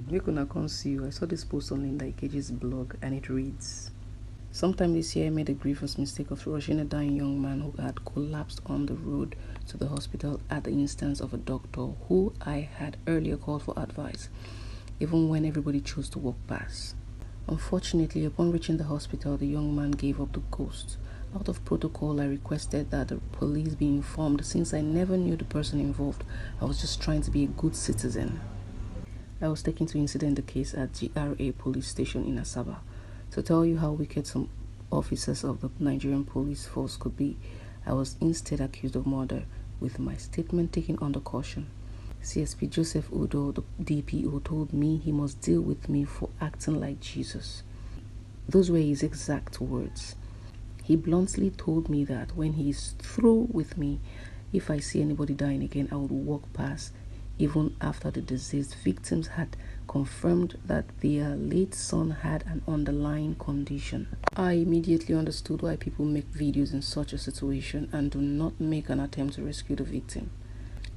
You can come see you. I saw this post on Linda Ikeji's blog and it reads, sometime this year I made a grievous mistake of rushing a dying young man who had collapsed on the road to the hospital at the instance of a doctor who I had earlier called for advice, even when everybody chose to walk past. Unfortunately, upon reaching the hospital, the young man gave up the ghost. Out of protocol, I requested that the police be informed since I never knew the person involved. I was just trying to be a good citizen. I was taken to incident the case at GRA police station in Asaba. To tell you how wicked some officers of the Nigerian police force could be, I was instead accused of murder, with my statement taken under caution. CSP Joseph Udo, the DPO, told me he must deal with me for acting like Jesus. Those were his exact words. He bluntly told me that when he is through with me, if I see anybody dying again, I would walk past, even after the deceased victims had confirmed that their late son had an underlying condition. I immediately understood why people make videos in such a situation and do not make an attempt to rescue the victim.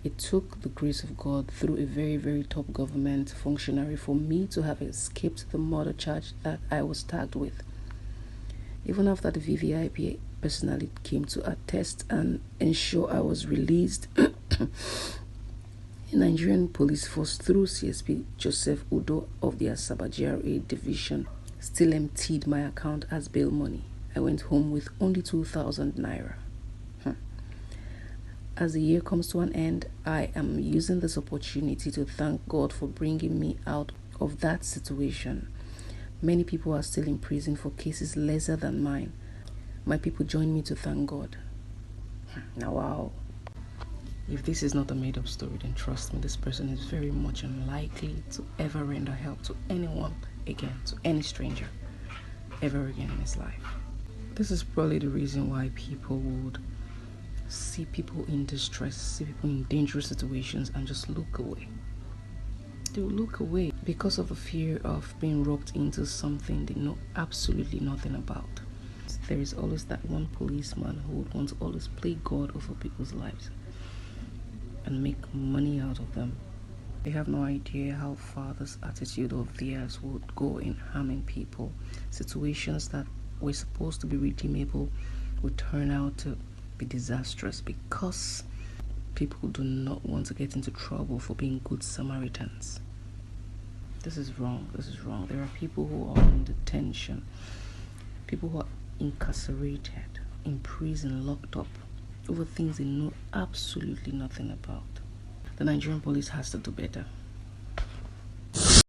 It took the grace of God through a very, very top government functionary for me to have escaped the murder charge that I was tagged with. Even after the VVIP personally came to attest and ensure I was released, the Nigerian police force through CSP Joseph Udo of the Asaba GRA division still emptied my account as bail money. I went home with only 2,000 naira. As the year comes to an end, I am using this opportunity to thank God for bringing me out of that situation. Many people are still in prison for cases lesser than mine. My people join me to thank God. Now, wow. If this is not a made-up story, then trust me, this person is very much unlikely to ever render help to anyone again, to any stranger, ever again in his life. This is probably the reason why people would see people in distress, see people in dangerous situations and just look away. They will look away because of the fear of being roped into something they know absolutely nothing about. There is always that one policeman who would want to always play God over people's lives and make money out of them. They have no idea how far this attitude of theirs would go in harming people. Situations that were supposed to be redeemable would turn out to be disastrous because people do not want to get into trouble for being good Samaritans. This is wrong. This is wrong. There are people who are in detention, people who are incarcerated, in prison, locked up over things they know absolutely nothing about. The Nigerian police has to do better.